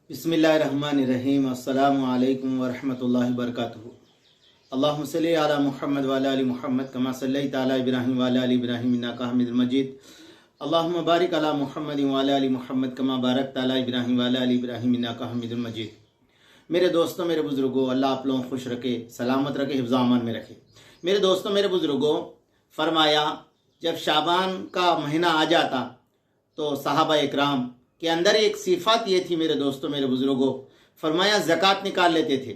बिस्मिल्लाहिर्रहमानिर्रहीम। अस्सलामु अलैकुम वरहमतुल्लाहि वबरकातुहू। अल्लाहुम्मा सल्लि अला मुहम्मद व अला आलि मुहम्मद कमा सल्लैता अला इब्राहीम व अला आलि इब्राहीम इन्नका हमीदुम मजीद। अल्लाहुम्मा बारिक अला मुहम्मद व अला आलि मुहम्मद कमा बारकता अला इब्राहीम व अला आलि इब्राहीम इन्नका हमीदुम मजीद। मेरे दोस्तों, मेरे बुजुर्गों, अल्लाह आप लोगों को खुश रखे, सलामत रखे, हिफ्ज़ अमान में रखे। मेरे दोस्तों, मेरे बुजुर्गों, फरमाया जब शाबान का महीना आ जाता तो सहाबा इकराम के अंदर एक सिफात ये थी मेरे दोस्तों, मेरे बुजुर्गों, फरमाया ज़कात निकाल लेते थे।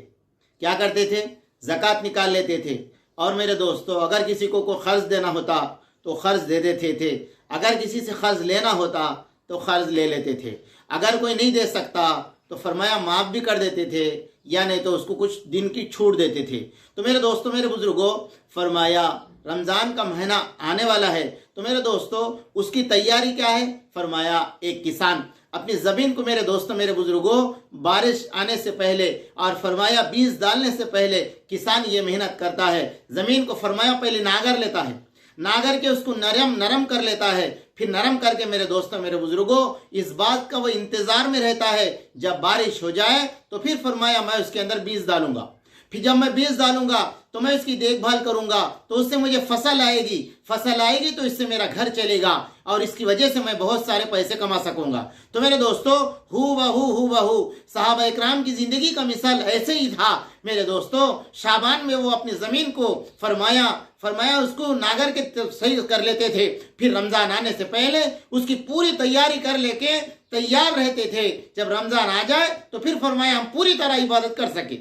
क्या करते थे? ज़कात निकाल लेते थे। और मेरे दोस्तों, अगर किसी को क़र्ज़ देना होता तो क़र्ज़ दे देते थे, अगर किसी से क़र्ज़ लेना होता तो क़र्ज़ ले लेते थे, अगर कोई नहीं दे सकता तो फरमाया माफ़ भी कर देते थे, या नहीं तो उसको कुछ दिन की छूट देते थे। तो मेरे दोस्तों, मेरे बुजुर्गों, फरमाया रमज़ान का महीना आने वाला है तो मेरे दोस्तों उसकी तैयारी क्या है? फरमाया एक किसान अपनी ज़मीन को, मेरे दोस्तों, मेरे बुजुर्गों, बारिश आने से पहले और फरमाया बीज डालने से पहले किसान ये मेहनत करता है। ज़मीन को फरमाया पहले नागर लेता है, नागर के उसको नरम कर लेता है, फिर नरम करके मेरे दोस्तों, मेरे बुजुर्गों, इस बात का वो इंतज़ार में रहता है जब बारिश हो जाए तो फिर फरमाया मैं उसके अंदर बीज डालूंगा। फिर जब मैं बीज डालूंगा तो मैं इसकी देखभाल करूंगा तो उससे मुझे फसल आएगी तो इससे मेरा घर चलेगा और इसकी वजह से मैं बहुत सारे पैसे कमा सकूंगा। तो मेरे दोस्तों, हू बहू सहाबा इकराम की जिंदगी का मिसाल ऐसे ही था मेरे दोस्तों। शाबान में वो अपनी जमीन को फरमाया उसको नागर के सही कर लेते थे, फिर रमजान आने से पहले उसकी पूरी तैयारी कर लेके तैयार रहते थे। जब रमजान आ जाए तो फिर फरमाया हम पूरी तरह इबादत कर सके,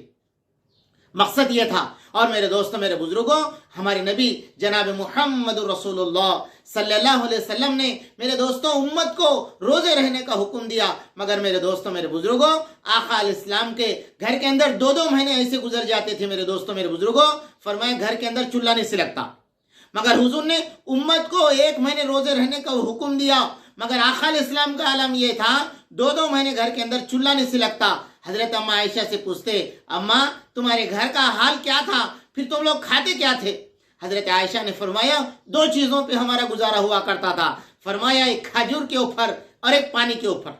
मकसद ये था। और मेरे दोस्तों, मेरे बुजुर्गों, हमारे नबी जनाब मुहम्मद रसूलुल्लाह सल्लल्लाहु अलैहि वसल्लम ने मेरे दोस्तों उम्मत को रोजे रहने का हुक्म दिया। मगर मेरे दोस्तों, मेरे बुजुर्गों, आका अलैहिस्सलाम के घर के अंदर 2-2 महीने ऐसे गुजर जाते थे मेरे दोस्तों, मेरे बुजुर्गों। फरमाया घर के अंदर चूल्हा नहीं सिलकता, मगर हुजूर ने उम्मत को 1 महीने रोजे रहने का हुक्म दिया। मगर आका अलैहिस्सलाम का आलम यह था 2-2 महीने घर के अंदर चूल्हा नहीं सिलकता। हजरत अम्मा आयशा से पूछते, अम्मा तुम्हारे घर का हाल क्या था, फिर तुम लोग खाते क्या थे? हजरत आयशा ने फरमाया 2 चीजों पे हमारा गुजारा हुआ करता था। फरमाया एक खजूर के ऊपर और एक पानी के ऊपर।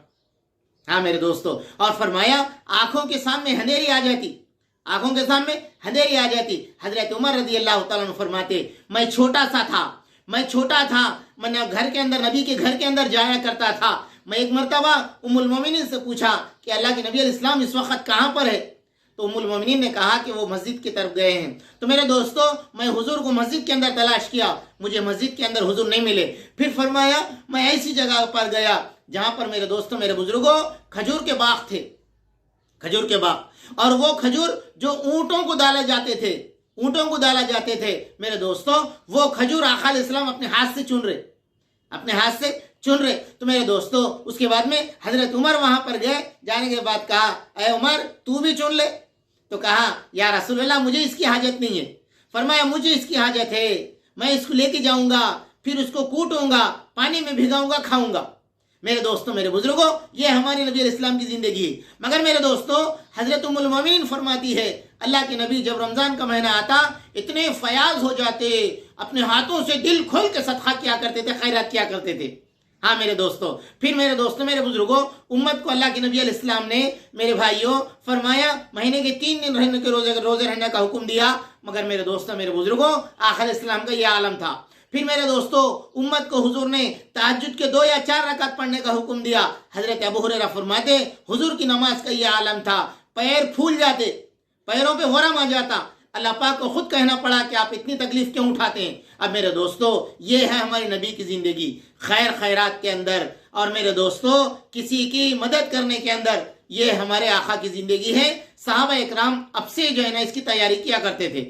हाँ मेरे दोस्तों, और फरमाया आंखों के सामने अंधेरी आ जाती, हजरत उमर रज़ी अल्लाह तआला अन्हु फरमाते मैं छोटा था, मैंने घर के अंदर, नबी के घर के अंदर जाया करता था। मैं एक मरतबा उम्मुल मोमिनीन से पूछा कि अल्लाह के नबी अलैहिस्सलाम इस वक्त कहाँ पर है? तो उम्मुल मोमिनीन ने कहा कि वो मस्जिद की तरफ गए हैं। तो मेरे दोस्तों, मैं हुजूर को मस्जिद के अंदर तलाश किया, मुझे मस्जिद के अंदर हुजूर नहीं मिले। फिर फरमाया मैं ऐसी जगह पर गया जहां पर मेरे दोस्तों, मेरे बुजुर्गों, खजूर के बाग थे, खजूर के बाग। और वो खजूर जो ऊंटों को डाले जाते थे मेरे दोस्तों, वो खजूर आका अलैहिस्सलाम अपने हाथ से चुन रहे। तो मेरे दोस्तों, उसके बाद में हजरत उमर वहां पर गए, जाने के बाद कहा ऐ उमर तू भी चुन ले। तो कहा या रसूलल्लाह मुझे इसकी हाजत नहीं है। फरमाया मुझे इसकी हाजत है, मैं इसको लेके जाऊंगा, फिर उसको कूटूंगा, पानी में भिगाऊंगा, खाऊंगा। मेरे दोस्तों, मेरे बुजुर्गों, ये हमारे नबी अलैहिस्सलाम की जिंदगी है। मगर मेरे दोस्तों, हजरत उम्मुल मोमिनीन फरमाती है अल्लाह के नबी जब रमजान का महीना आता इतने फयाज हो जाते, अपने हाथों से दिल खोल के सदका किया करते थे, खैरात किया करते थे। हाँ मेरे दोस्तों, फिर मेरे दोस्तों, मेरे बुजुर्गों, उम्मत को अल्लाह के नबी अलैहिस्सलाम ने, मेरे भाइयों, फरमाया महीने के 3 दिन रहने के रोजे रहने का हुक्म दिया। मगर मेरे दोस्तों, मेरे बुजुर्गों, आका अलैहिस्सलाम का यह आलम था। फिर मेरे दोस्तों, उम्मत को हुजूर ने तहज्जुद के 2 या 4 रकात पढ़ने का हुक्म दिया। हजरत अबू हुरैरा फरमाते हुजूर की नमाज का यह आलम था, पैर फूल जाते, पैरों पे वरम आ जाता, अल्लाह पाक को खुद कहना पड़ा कि आप इतनी तकलीफ क्यों उठाते हैं। अब मेरे दोस्तों, ये है हमारी नबी की जिंदगी, खैरात के अंदर, और मेरे दोस्तों किसी की मदद करने के अंदर, ये हमारे आका की जिंदगी है। सहाबा इकराम अब से जो है ना इसकी तैयारी किया करते थे।